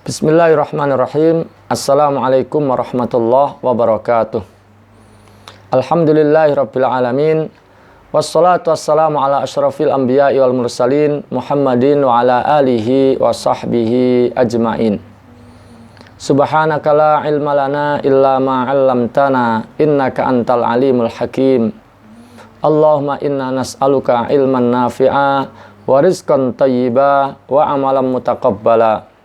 Bismillahirrahmanirrahim. Assalamualaikum warahmatullahi wabarakatuh. Alhamdulillahirabbil alamin. Wassalatu wassalamu ala asyrafil anbiya'i wal mursalin Muhammadin wa ala alihi wa sahbihi ajmain. Subhanaka la ilma lana illa ma 'allamtana innaka antal alimul hakim. Allahumma inna nas'aluka ilman nafi'a wa rizqan thayyiba wa amalan mutaqabbala.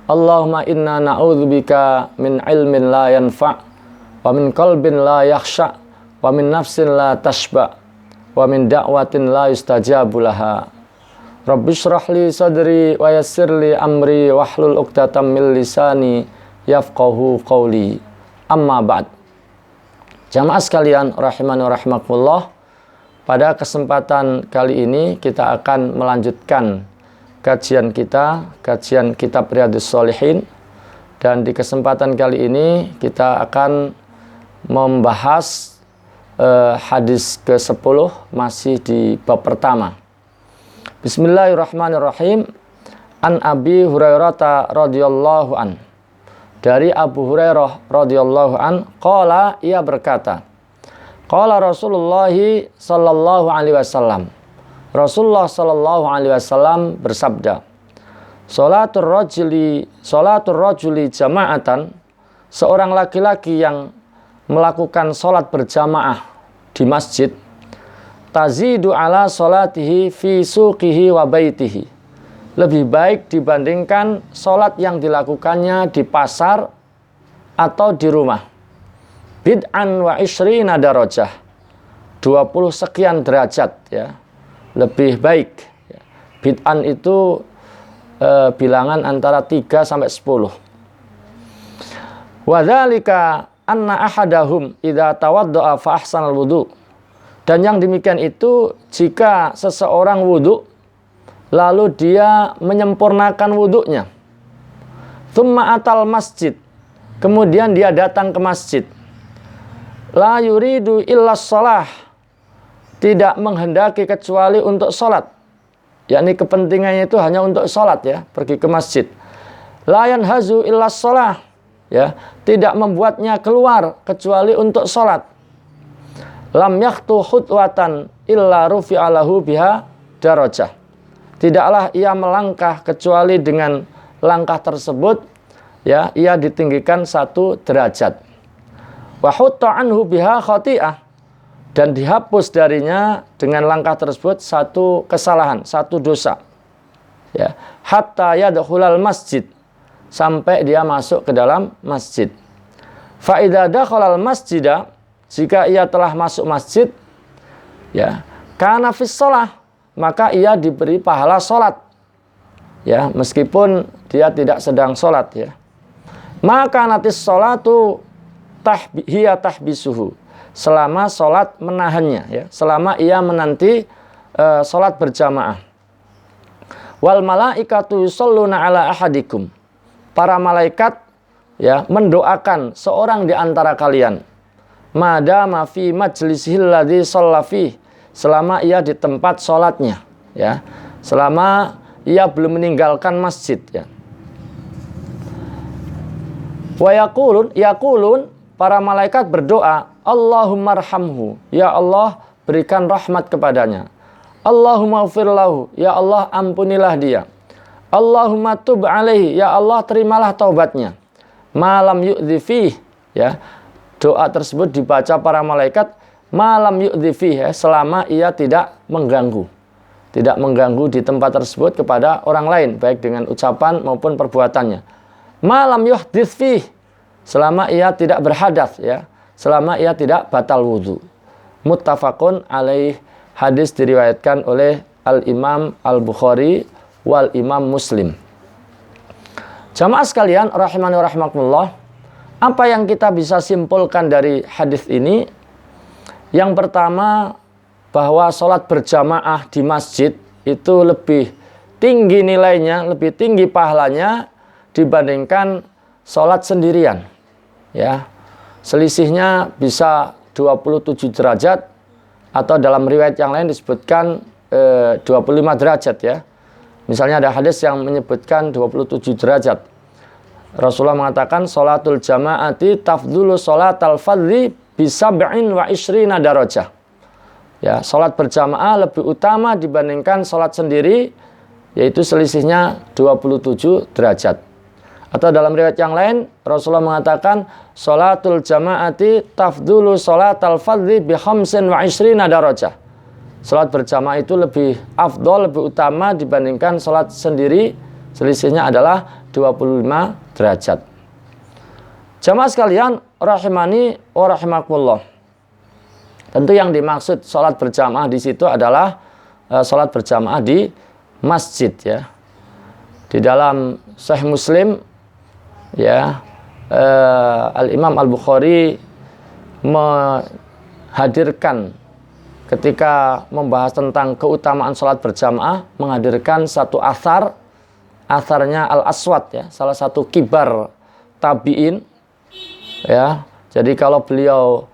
Allahumma inna na'udzubika min ilmin la yanfa' wa min qalbin la yakhsha' wa min nafsin la tashba' wa min da'watin la yustajabu laha. Rabbi shrah li sadri wa yassir li amri wahlul 'uqdatam min lisani yafqahu qawli. Amma ba'd. Jamaah sekalian rahimani wa rahimakumullah, pada kesempatan kali ini kita akan melanjutkan kajian kitab Riyadhus Shalihin, dan di kesempatan kali ini kita akan membahas hadis ke-10 masih di bab pertama. Bismillahirrahmanirrahim. An Abi Hurairah radhiyallahu an. Dari Abu Hurairah radhiyallahu an, qala, ia berkata, qala Rasulullah sallallahu alaihi wasallam. Rasulullah sallallahu alaihi wasallam bersabda, Salatul rajuli jama'atan, seorang laki-laki yang melakukan salat berjamaah di masjid, tazidu ala salatihi fi suqihi wa baitihi, lebih baik dibandingkan salat yang dilakukannya di pasar atau di rumah. Bid'an wa ishrina darajah, 20 sekian derajat, ya, lebih baik. Bid'an itu bilangan antara 3 sampai 10. Wa dzalika anna ahadahum idza tawaddaa fa ahsanal wudu. Dan yang demikian itu jika seseorang wudu lalu dia menyempurnakan wudunya. Tsumma atal masjid, kemudian dia datang ke masjid. La yuridu illas shalah, tidak menghendaki kecuali untuk sholat, yakni kepentingannya itu hanya untuk sholat, ya, pergi ke masjid. La yanhazu illas shalah, ya, tidak membuatnya keluar kecuali untuk sholat. Lam yakhtu khutwatan illa rufi'alahu biha darajah, tidaklah ia melangkah kecuali dengan langkah tersebut, ya, ia ditinggikan 1 derajat. Wa hutta anhu biha khati'ah, dan dihapus darinya dengan langkah tersebut 1 kesalahan, 1 dosa, ya. Hatta yadkhulal masjid, sampai dia masuk ke dalam masjid. Fa idza dakhalal masjidah, jika ia telah masuk masjid, ya, kana fis shalah, maka ia diberi pahala sholat, ya, meskipun dia tidak sedang sholat, ya. Maka natis sholatu hiya tahbisuhu, selama sholat menahannya, ya, selama ia menanti sholat berjamaah. Wal malaikatu yusholluna ala ahadikum, para malaikat, ya, mendoakan seorang di antara kalian, madama fi majlisihil ladzi shalla fih, selama ia di tempat sholatnya, ya, selama ia belum meninggalkan masjid, ya. Wa yaqulun, para malaikat berdoa, Allahumma arhamhu, ya Allah berikan rahmat kepadanya. Allahumma ighfir lahu, ya Allah ampunilah dia. Allahumma tub alaihi, ya Allah terimalah taubatnya. Malam yu'dzi fih, ya, doa tersebut dibaca para malaikat malam yu'dzi fih, ya, selama ia tidak mengganggu di tempat tersebut kepada orang lain, baik dengan ucapan maupun perbuatannya. Malam yuhdits fih, selama ia tidak berhadas, ya, selama ia tidak batal wudu. Muttafaqun alaih, hadis diriwayatkan oleh Al-Imam Al-Bukhari wal Imam Muslim. Jamaah sekalian rahimani wa rahimakumullah, apa yang kita bisa simpulkan dari hadis ini? Yang pertama, bahwa sholat berjamaah di masjid itu lebih tinggi nilainya, lebih tinggi pahalanya dibandingkan sholat sendirian, ya. Selisihnya bisa 27 derajat, atau dalam riwayat yang lain disebutkan 25 derajat, ya. Misalnya ada hadis yang menyebutkan 27 derajat. Rasulullah mengatakan sholatul jama'ati tafdulu sholatal fadli bisab'in wa ishrina darajah. Ya, sholat berjamaah lebih utama dibandingkan sholat sendiri, yaitu selisihnya 27 derajat. Atau dalam riwayat yang lain, Rasulullah mengatakan sholatul jama'ati tafdulu sholatal fadli bi khamsin wa ishrina darajah. Sholat berjamaah itu lebih afdol, lebih utama dibandingkan sholat sendiri, selisihnya adalah 25 derajat. Jamaah sekalian, rahimani wa rahimakumullah. Tentu yang dimaksud sholat berjamaah di situ adalah sholat berjamaah di masjid, ya. Di dalam Sahih Muslim, ya, Al-Imam Al-Bukhari menghadirkan ketika membahas tentang keutamaan sholat berjamaah, menghadirkan satu asarnya Al-Aswad, ya, salah satu kibar tabi'in, ya. Jadi kalau beliau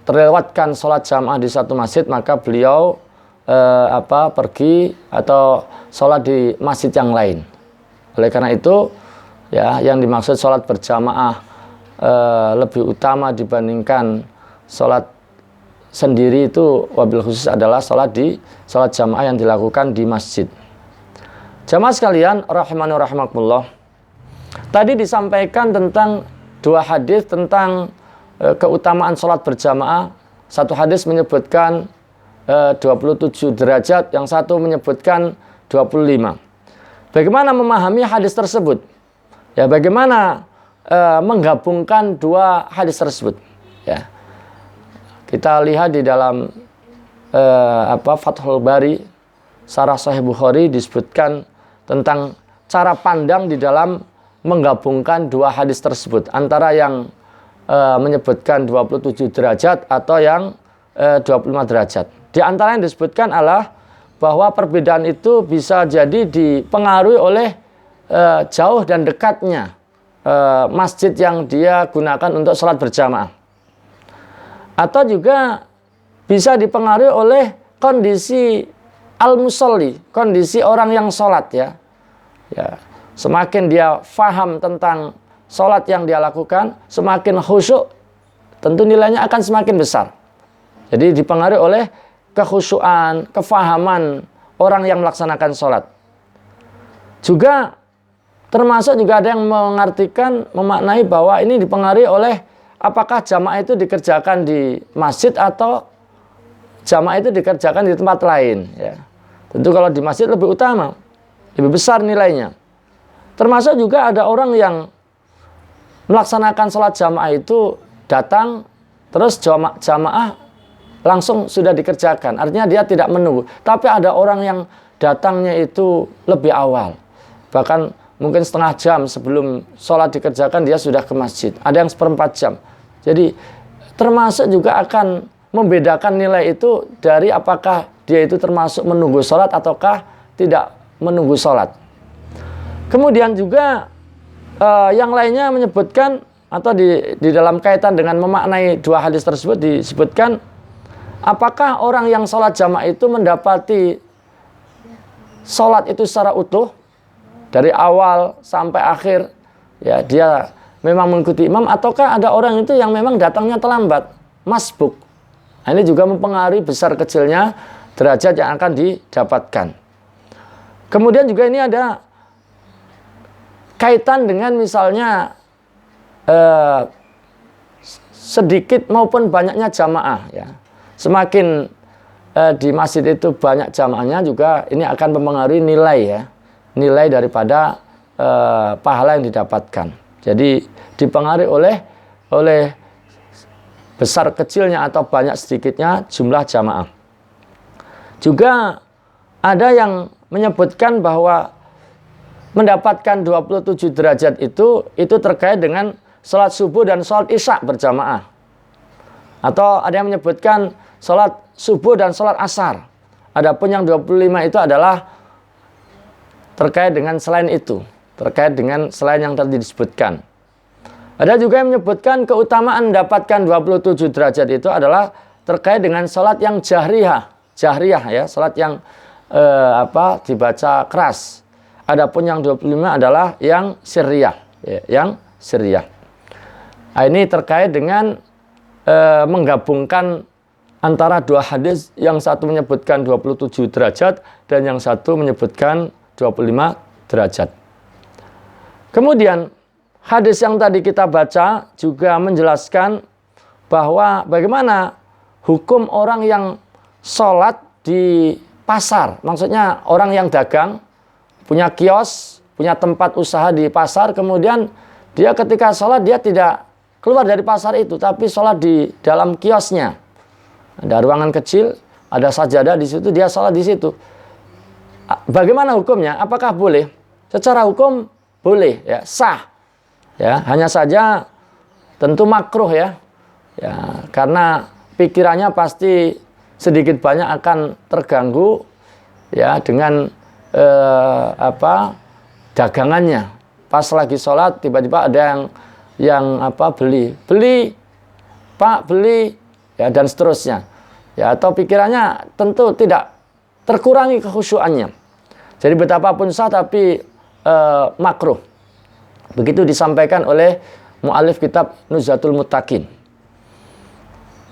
terlewatkan sholat jamaah di satu masjid, maka beliau pergi atau sholat di masjid yang lain. Oleh karena itu, ya, yang dimaksud sholat berjamaah lebih utama dibandingkan sholat sendiri itu wabil khusus adalah sholat jamaah yang dilakukan di masjid. Jamaah sekalian, rahimani wa rahimakumullah. Tadi disampaikan tentang dua hadis tentang keutamaan sholat berjamaah. Satu hadis menyebutkan 27 derajat, yang satu menyebutkan 25. Bagaimana memahami hadis tersebut? Ya, bagaimana menggabungkan dua hadis tersebut? Ya. Kita lihat di dalam Fathul Bari, Syarah Sahih Bukhari, disebutkan tentang cara pandang di dalam menggabungkan dua hadis tersebut, antara yang menyebutkan 27 derajat atau yang 25 derajat. Di antara yang disebutkan adalah bahwa perbedaan itu bisa jadi dipengaruhi oleh jauh dan dekatnya masjid yang dia gunakan untuk sholat berjamaah. Atau juga bisa dipengaruhi oleh kondisi al-musalli, kondisi orang yang sholat, ya. Ya, semakin dia faham tentang sholat yang dia lakukan, semakin khusyuk, tentu nilainya akan semakin besar. Jadi dipengaruhi oleh kekhusyuan, kefahaman orang yang melaksanakan sholat. Juga termasuk juga ada yang mengartikan, memaknai bahwa ini dipengaruhi oleh apakah jamaah itu dikerjakan di masjid atau jamaah itu dikerjakan di tempat lain, ya. Tentu kalau di masjid lebih utama, lebih besar nilainya. Termasuk juga ada orang yang melaksanakan sholat jamaah itu datang, terus jamaah langsung sudah dikerjakan. Artinya dia tidak menunggu. Tapi ada orang yang datangnya itu lebih awal. Bahkan mungkin setengah jam sebelum sholat dikerjakan dia sudah ke masjid. Ada yang seperempat jam. Jadi termasuk juga akan membedakan nilai itu dari apakah dia itu termasuk menunggu sholat ataukah tidak menunggu sholat. Kemudian juga yang lainnya menyebutkan atau di dalam kaitan dengan memaknai dua hadis tersebut disebutkan, apakah orang yang sholat jamaah itu mendapati sholat itu secara utuh dari awal sampai akhir, ya, dia memang mengikuti imam, ataukah ada orang itu yang memang datangnya terlambat, masbuk. Nah, ini juga mempengaruhi besar kecilnya derajat yang akan didapatkan. Kemudian juga ini ada kaitan dengan misalnya sedikit maupun banyaknya jamaah, ya. Semakin di masjid itu banyak jamaahnya, juga ini akan mempengaruhi nilai, ya, nilai daripada pahala yang didapatkan. Jadi dipengaruhi oleh besar kecilnya atau banyak sedikitnya jumlah jamaah. Juga ada yang menyebutkan bahwa mendapatkan 27 derajat itu terkait dengan sholat subuh dan sholat isya berjamaah. Atau ada yang menyebutkan sholat subuh dan sholat asar. Adapun yang 25 itu adalah terkait dengan selain itu, terkait dengan selain yang tadi disebutkan. Ada juga yang menyebutkan keutamaan mendapatkan 27 derajat itu adalah terkait dengan sholat yang jahriyah, ya, sholat yang dibaca keras. Adapun yang 25 adalah yang sirriyah, ya, yang sirriyah. Nah, ini terkait dengan menggabungkan antara dua hadis, yang satu menyebutkan 27 derajat dan yang satu menyebutkan 25 derajat. Kemudian hadis yang tadi kita baca juga menjelaskan bahwa bagaimana hukum orang yang sholat di pasar. Maksudnya orang yang dagang, punya kios, punya tempat usaha di pasar, kemudian dia ketika sholat dia tidak keluar dari pasar itu, tapi sholat di dalam kiosnya. Ada ruangan kecil, ada sajadah di situ, dia sholat di situ. Bagaimana hukumnya? Apakah boleh? Secara hukum boleh, ya, sah. Ya, hanya saja tentu makruh, ya. Ya, karena pikirannya pasti sedikit banyak akan terganggu, ya, dengan dagangannya. Pas lagi sholat tiba-tiba ada yang beli Pak, beli, ya, dan seterusnya, ya, atau pikirannya tentu tidak terkurangi kekhusyuannya. Jadi betapapun sah tapi makruh. Begitu disampaikan oleh mu'alif kitab Nuzhatul Muttaqin.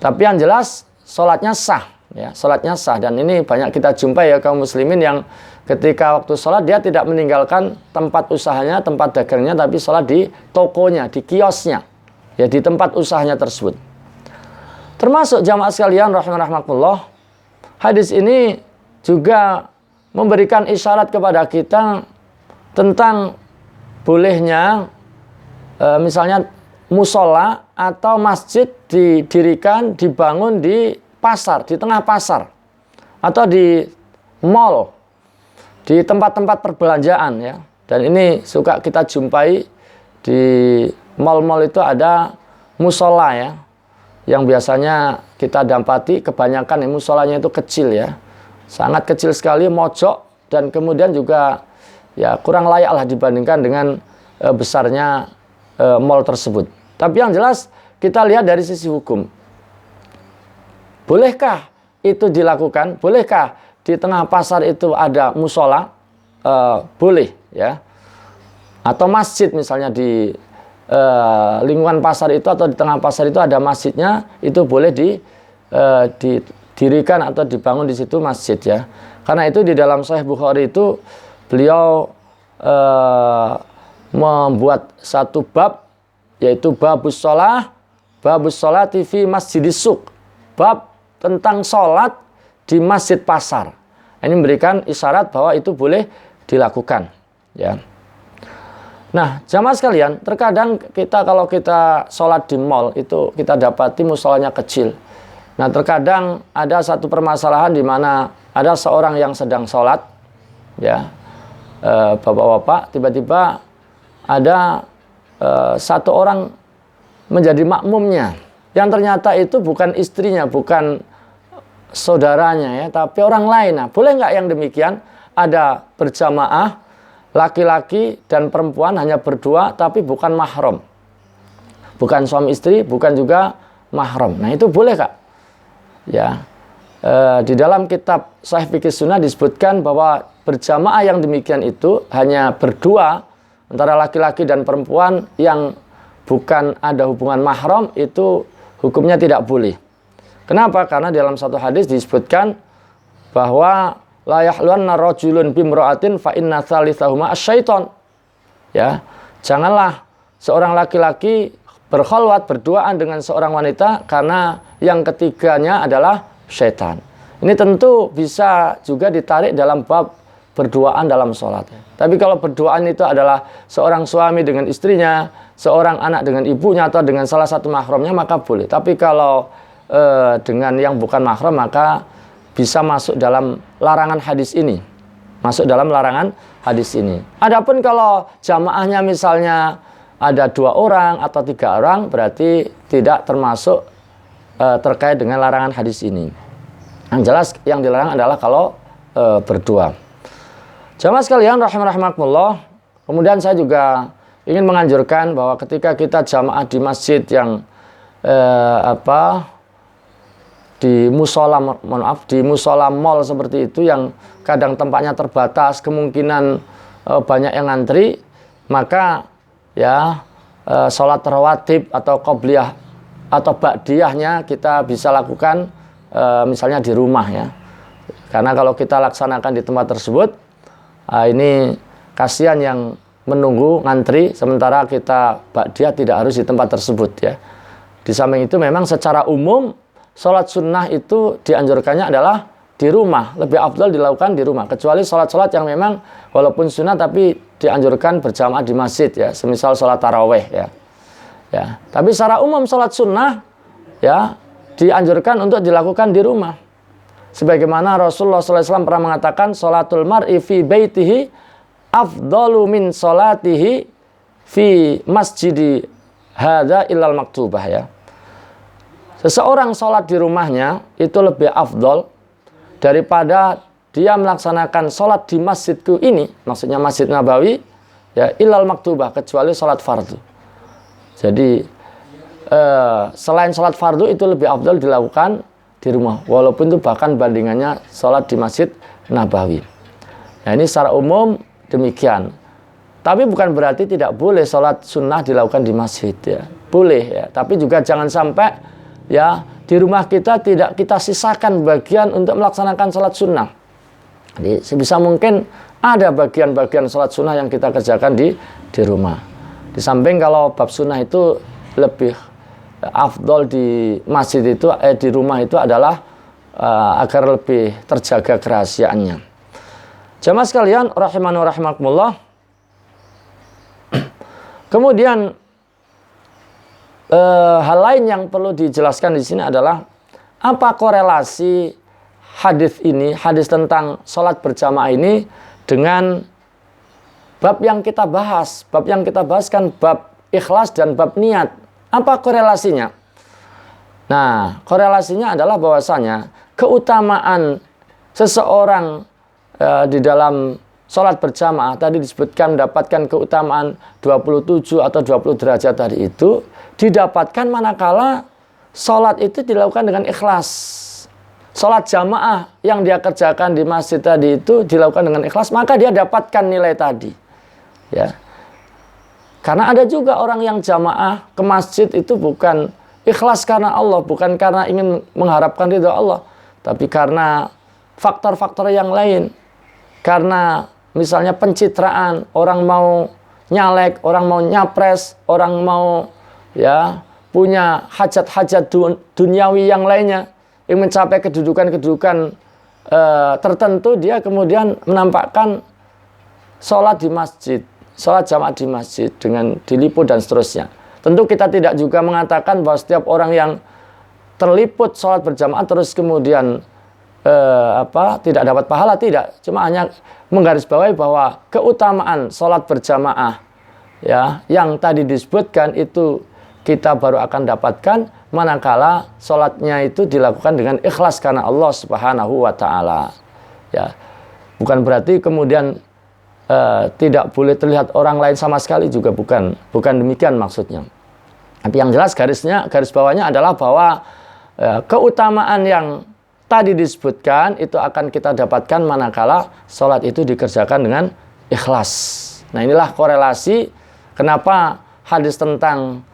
Tapi yang jelas sholatnya sah, ya, sholatnya sah. Dan ini banyak kita jumpai, ya, kaum muslimin yang ketika waktu sholat dia tidak meninggalkan tempat usahanya, tempat dagangnya, tapi sholat di tokonya, di kiosnya, ya, di tempat usahanya tersebut. Termasuk jamaah sekalian rahimakumullah, hadis ini juga memberikan isyarat kepada kita tentang bolehnya misalnya musola atau masjid didirikan, dibangun di pasar, di tengah pasar, atau di mall, di tempat-tempat perbelanjaan, ya. Dan ini suka kita jumpai di mall-mall itu ada musola, ya, yang biasanya kita dampati kebanyakan musolanya itu kecil, ya, sangat kecil sekali, mojok, dan kemudian juga, ya, kurang layak lah dibandingkan dengan besarnya mall tersebut. Tapi yang jelas kita lihat dari sisi hukum. Bolehkah itu dilakukan? Bolehkah di tengah pasar itu ada musola? Boleh, ya. Atau masjid misalnya di lingkungan pasar itu atau di tengah pasar itu ada masjidnya, itu boleh didirikan atau dibangun di situ masjid, ya. Karena itu di dalam Sahih Bukhari itu beliau membuat satu bab, yaitu babus sholati fi masjidis suq, bab tentang sholat di masjid pasar. Ini memberikan isyarat bahwa itu boleh dilakukan, ya. Nah, jamaah sekalian, terkadang kalau kita sholat di mall itu kita dapati musolanya kecil. Nah, terkadang ada satu permasalahan di mana ada seorang yang sedang sholat, ya, bapak-bapak, tiba-tiba ada satu orang menjadi makmumnya, yang ternyata itu bukan istrinya, bukan saudaranya, ya, tapi orang lain. Nah, boleh nggak yang demikian? Ada berjamaah, laki-laki dan perempuan hanya berdua, tapi bukan mahram, bukan suami istri, bukan juga mahram. Nah, itu boleh, Kak? Ya, di dalam kitab Sahih Fiqh Sunnah disebutkan bahwa berjamaah yang demikian itu hanya berdua antara laki-laki dan perempuan yang bukan ada hubungan mahram, itu hukumnya tidak boleh. Kenapa? Karena dalam satu hadis disebutkan bahwa la yahluanna rajulun bimra'atin fa inna tsalitsahuma asyaiton. Ya, janganlah seorang laki-laki berkholwat, berduaan dengan seorang wanita, karena yang ketiganya adalah syaitan. Ini tentu bisa juga ditarik dalam bab berduaan dalam sholat. Tapi kalau berduaan itu adalah seorang suami dengan istrinya, seorang anak dengan ibunya, atau dengan salah satu mahramnya, maka boleh. Tapi kalau dengan yang bukan mahram, maka bisa masuk dalam larangan hadis ini. Masuk dalam larangan hadis ini. Adapun kalau jamaahnya misalnya ada 2 orang atau 3 orang, berarti tidak termasuk terkait dengan larangan hadis ini. Yang jelas yang dilarang adalah kalau berdua. Jamaah sekalian rahimakumullah, kemudian saya juga ingin menganjurkan bahwa ketika kita jamaah di masjid yang di musola, mohon maaf, di musola mall seperti itu yang kadang tempatnya terbatas, kemungkinan banyak yang ngantri, maka ya sholat rawatib atau qobliyah atau ba'diyahnya kita bisa lakukan misalnya di rumah ya. Karena kalau kita laksanakan di tempat tersebut, ini kasihan yang menunggu ngantri, sementara kita ba'diyah tidak harus di tempat tersebut ya. Di samping itu memang secara umum sholat sunnah itu dianjurkannya adalah di rumah, lebih afdal dilakukan di rumah, kecuali sholat-sholat yang memang walaupun sunnah tapi dianjurkan berjamaah di masjid ya, semisal sholat taraweh ya. Ya, tapi secara umum sholat sunnah ya dianjurkan untuk dilakukan di rumah. Sebagaimana Rasulullah SAW pernah mengatakan, sholatul mar'i fi baitihi afdalu min sholatihi fi masjidi hadza illal maktubah ya. Seseorang sholat di rumahnya itu lebih afdal daripada dia melaksanakan sholat di masjidku ini, maksudnya Masjid Nabawi ya, illal maktubah, kecuali sholat fardu. Jadi selain sholat fardu itu lebih afdal dilakukan di rumah, walaupun itu bahkan bandingannya sholat di Masjid Nabawi. Nah ini secara umum demikian. Tapi bukan berarti tidak boleh sholat sunnah dilakukan di masjid ya. Boleh ya, tapi juga jangan sampai ya di rumah kita tidak kita sisakan bagian untuk melaksanakan sholat sunnah. Jadi sebisa mungkin ada bagian-bagian sholat sunnah yang kita kerjakan di rumah. Di samping kalau bab sunnah itu lebih afdol di masjid itu, di rumah itu adalah agar lebih terjaga kerahasiaannya. Jamaah sekalian, rahimani wa rahimakumullah. Kemudian hal lain yang perlu dijelaskan di sini adalah apa korelasi hadis ini, hadis tentang sholat berjamaah ini dengan bab yang kita bahas. Bab yang kita bahas kan bab ikhlas dan bab niat. Apa korelasinya? Nah, korelasinya adalah bahwasanya keutamaan seseorang di dalam sholat berjamaah tadi disebutkan mendapatkan keutamaan 27 atau 20 derajat tadi itu didapatkan manakala sholat itu dilakukan dengan ikhlas. Sholat jamaah yang dia kerjakan di masjid tadi itu dilakukan dengan ikhlas, maka dia dapatkan nilai tadi. Ya. Karena ada juga orang yang jamaah ke masjid itu bukan ikhlas karena Allah, bukan karena ingin mengharapkan ridha Allah, tapi karena faktor-faktor yang lain. Karena misalnya pencitraan, orang mau nyalek, orang mau nyapres, orang mau ya punya hajat-hajat duniawi yang lainnya, yang mencapai kedudukan-kedudukan tertentu, dia kemudian menampakkan sholat di masjid, sholat jamaah di masjid dengan diliput dan seterusnya. Tentu kita tidak juga mengatakan bahwa setiap orang yang terliput sholat berjamaah terus kemudian tidak dapat pahala, tidak. Cuma hanya menggarisbawahi bahwa keutamaan sholat berjamaah ya yang tadi disebutkan itu kita baru akan dapatkan manakala sholatnya itu dilakukan dengan ikhlas karena Allah Subhanahu wa Ta'ala. Ya, bukan berarti kemudian tidak boleh terlihat orang lain sama sekali, juga bukan demikian maksudnya. Tapi yang jelas garis bawahnya adalah bahwa keutamaan yang tadi disebutkan itu akan kita dapatkan manakala sholat itu dikerjakan dengan ikhlas. Nah inilah korelasi kenapa hadis tentang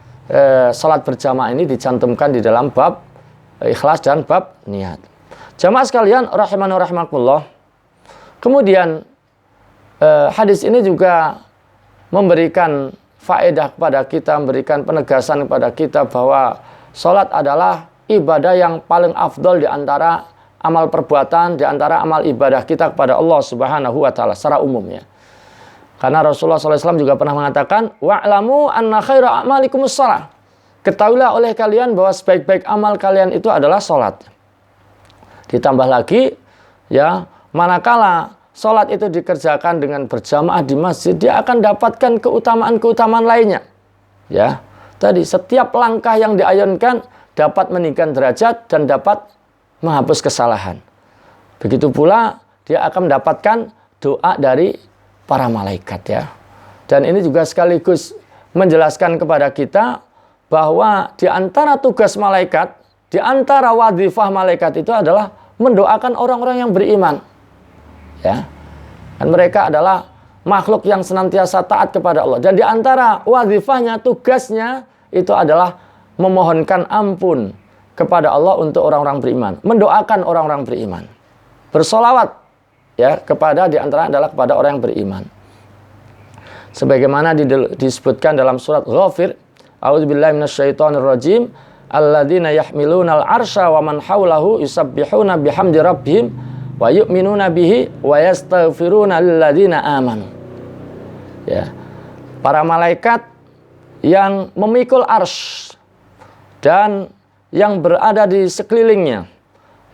sholat berjamaah ini dicantumkan di dalam bab ikhlas dan bab niat. Jamaah sekalian rahimani wa rahimakumullah. Kemudian hadis ini juga memberikan faedah kepada kita, memberikan penegasan kepada kita bahwa sholat adalah ibadah yang paling afdol di antara amal perbuatan, di antara amal ibadah kita kepada Allah Subhanahu wa Ta'ala secara umumnya. Karena Rasulullah SAW juga pernah mengatakan, wa'lamu anna khaira a'malikumus shalah. Ketahuilah oleh kalian bahwa sebaik-baik amal kalian itu adalah sholat. Ditambah lagi, ya, manakala sholat itu dikerjakan dengan berjamaah di masjid, dia akan dapatkan keutamaan-keutamaan lainnya. Ya, tadi setiap langkah yang diayunkan dapat meninggikan derajat dan dapat menghapus kesalahan. Begitu pula dia akan mendapatkan doa dari para malaikat ya. Dan ini juga sekaligus menjelaskan kepada kita bahwa di antara tugas malaikat di antara wadhifah malaikat itu adalah mendoakan orang-orang yang beriman. Ya. Dan mereka adalah makhluk yang senantiasa taat kepada Allah. Dan di antara wadhifahnya, tugasnya itu adalah memohonkan ampun kepada Allah untuk orang-orang beriman, mendoakan orang-orang beriman, bersolawat ya kepada, di antara adalah kepada orang yang beriman. Sebagaimana disebutkan dalam surat Ghafir, a'udzubillahi minasyaitonirrajim, alladzina yahmilunal arsya wa man haulahu yusabbihuna bihamdi rabbihim wa yu'minuna bihi wa yastaghfiruna lilladzina amanu. Ya. Para malaikat yang memikul arsy dan yang berada di sekelilingnya,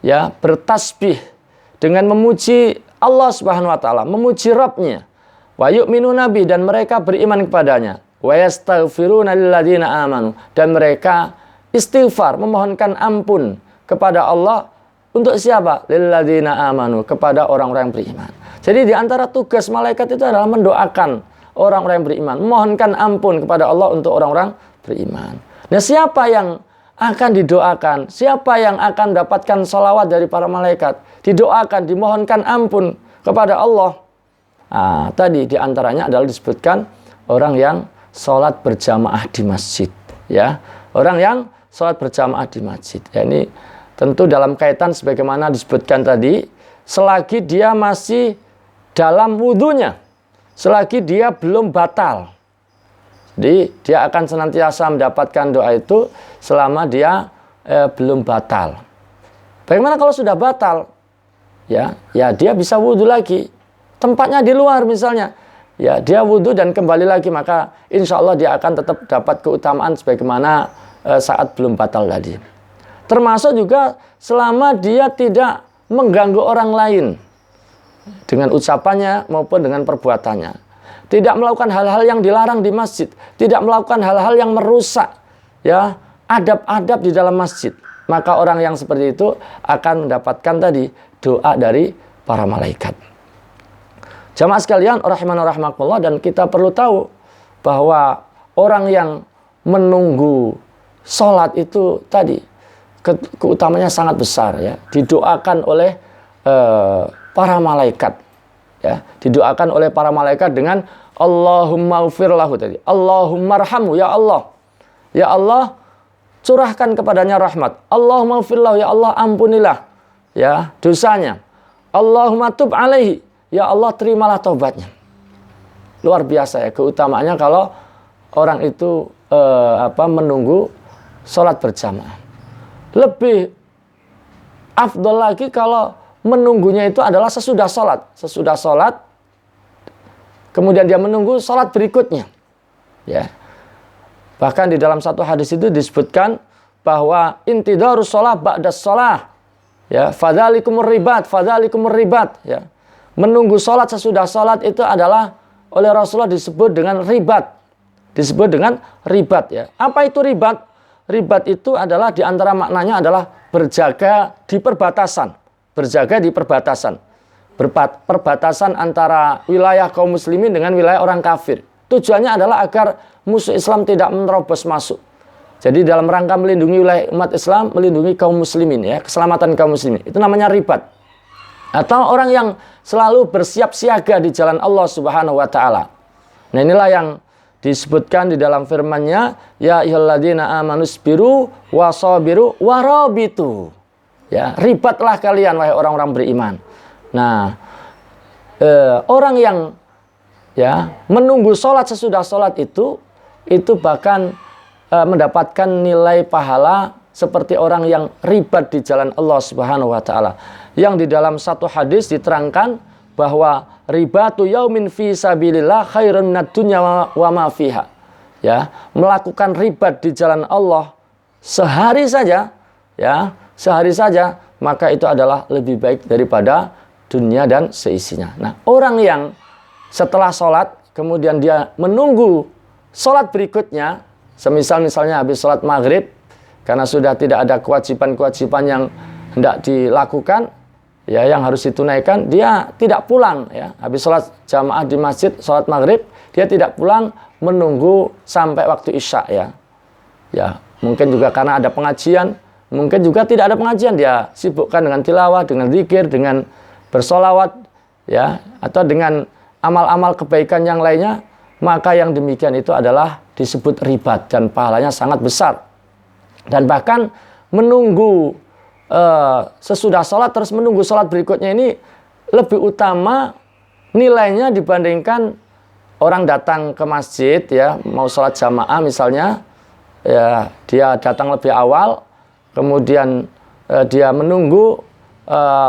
ya, bertasbih dengan memuji Allah Subhanahu wa taala, memuji Rabb-nya. Wa yu'minuna bihi, dan mereka beriman kepadanya. Wa yastaghfiruna lilladzina amanu, dan mereka istighfar, memohonkan ampun kepada Allah untuk siapa? Lilladzina amanu, kepada orang-orang yang beriman. Jadi di antara tugas malaikat itu adalah mendoakan orang-orang yang beriman, memohonkan ampun kepada Allah untuk orang-orang beriman. Nah, siapa yang akan didoakan? Siapa yang akan dapatkan salawat dari para malaikat? Didoakan, dimohonkan ampun kepada Allah. Nah, tadi di antaranya adalah disebutkan orang yang sholat berjamaah di masjid, ya, orang yang sholat berjamaah di masjid. Ya, ini tentu dalam kaitan sebagaimana disebutkan tadi, selagi dia masih dalam wudhunya, selagi dia belum batal. Jadi dia akan senantiasa mendapatkan doa itu selama dia belum batal. Bagaimana kalau sudah batal? Ya dia bisa wudhu lagi. Tempatnya di luar misalnya. Ya, dia wudhu dan kembali lagi, maka insya Allah dia akan tetap dapat keutamaan sebagaimana saat belum batal tadi. Termasuk juga selama dia tidak mengganggu orang lain dengan ucapannya maupun dengan perbuatannya. Tidak melakukan hal-hal yang dilarang di masjid, tidak melakukan hal-hal yang merusak ya adab-adab di dalam masjid. Maka orang yang seperti itu akan mendapatkan tadi doa dari para malaikat. Jamaah sekalian, rahimana rahimakumullah, dan kita perlu tahu bahwa orang yang menunggu sholat itu tadi keutamanya sangat besar ya, didoakan oleh para malaikat ya, didoakan oleh para malaikat dengan Allahumma ghfir lahu tadi, Allahumma arhamhu, ya Allah curahkan kepadanya rahmat, Allahumma ghfir lahu, ya Allah ampunilah ya dosanya, Allahumma tub alaihi, ya Allah terimalah taubatnya. Luar biasa ya keutamaannya kalau orang itu menunggu sholat berjamaah. Lebih afdol lagi kalau menunggunya itu adalah sesudah sholat. Sesudah sholat, kemudian dia menunggu sholat berikutnya. Ya. Bahkan di dalam satu hadis itu disebutkan bahwa intidarus sholat ba'das sholat. Ya, fadzalikumur ribat. Ya. Menunggu sholat sesudah sholat itu adalah oleh Rasulullah disebut dengan ribat. Disebut dengan ribat ya. Apa itu ribat? Ribat itu adalah di antara maknanya adalah berjaga di perbatasan. Berjaga di perbatasan. Perbatasan antara wilayah kaum muslimin dengan wilayah orang kafir. Tujuannya adalah agar musuh Islam tidak menerobos masuk. Jadi dalam rangka melindungi wilayah umat Islam, melindungi kaum muslimin ya, keselamatan kaum muslimin. Itu namanya ribat. Atau orang yang selalu bersiap siaga di jalan Allah Subhanahu wa taala. Nah, inilah yang disebutkan di dalam firman-Nya, ya ayyuhalladzina amanusbiru wasabiru warabitu. Ya, ribatlah kalian wahai orang-orang beriman. Nah, orang yang ya menunggu sholat sesudah sholat itu bahkan mendapatkan nilai pahala seperti orang yang ribat di jalan Allah Subhanahu wa taala. Yang di dalam satu hadis diterangkan bahwa ribatu yaumin fi sabilillah khairun minad dunya wa ma fiha. Ya, melakukan ribat di jalan Allah sehari saja, ya, sehari saja, maka itu adalah lebih baik daripada dunia dan seisinya. Nah, orang yang setelah sholat kemudian dia menunggu sholat berikutnya, misalnya habis sholat maghrib karena sudah tidak ada kewajiban-kewajiban yang hendak dilakukan, ya, yang harus ditunaikan, dia tidak pulang ya. Habis sholat jamaah di masjid, sholat maghrib, dia tidak pulang, menunggu sampai waktu isya ya. Ya, mungkin juga karena ada pengajian, mungkin juga tidak ada pengajian, dia sibukkan dengan tilawah, dengan zikir, dengan bersolawat, ya, atau dengan amal-amal kebaikan yang lainnya, maka yang demikian itu adalah disebut ribat dan pahalanya sangat besar. Dan bahkan menunggu sesudah sholat terus menunggu sholat berikutnya ini lebih utama nilainya dibandingkan orang datang ke masjid, ya, mau sholat jamaah misalnya, ya, dia datang lebih awal, kemudian dia menunggu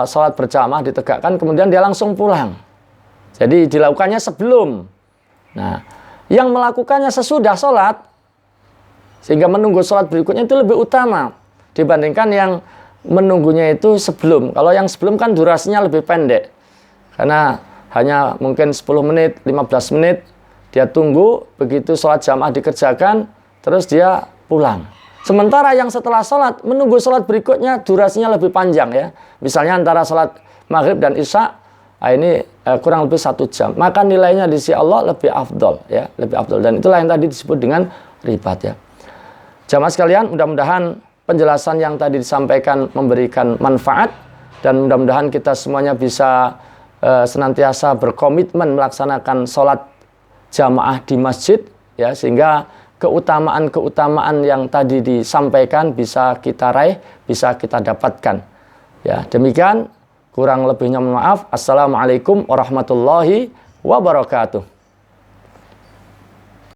sholat berjamaah ditegakkan, kemudian dia langsung pulang. Jadi dilakukannya sebelum. Nah, yang melakukannya sesudah sholat, sehingga menunggu sholat berikutnya itu lebih utama dibandingkan yang menunggunya itu sebelum. Kalau yang sebelum kan durasinya lebih pendek, karena hanya mungkin 10 menit, 15 menit, dia tunggu, begitu sholat jamaah dikerjakan, terus dia pulang. Sementara yang setelah sholat, menunggu sholat berikutnya durasinya lebih panjang, ya. Misalnya antara sholat maghrib dan isya, ini kurang lebih 1 jam. Maka nilainya di sisi Allah lebih afdol, ya, lebih afdol. Dan itulah yang tadi disebut dengan ribat, ya. Jamaah sekalian, mudah-mudahan penjelasan yang tadi disampaikan memberikan manfaat, dan mudah-mudahan kita semuanya bisa senantiasa berkomitmen melaksanakan sholat jamaah di masjid, ya, sehingga keutamaan-keutamaan yang tadi disampaikan bisa kita raih, bisa kita dapatkan. Ya, demikian, kurang lebihnya mohon maaf. Assalamualaikum warahmatullahi wabarakatuh.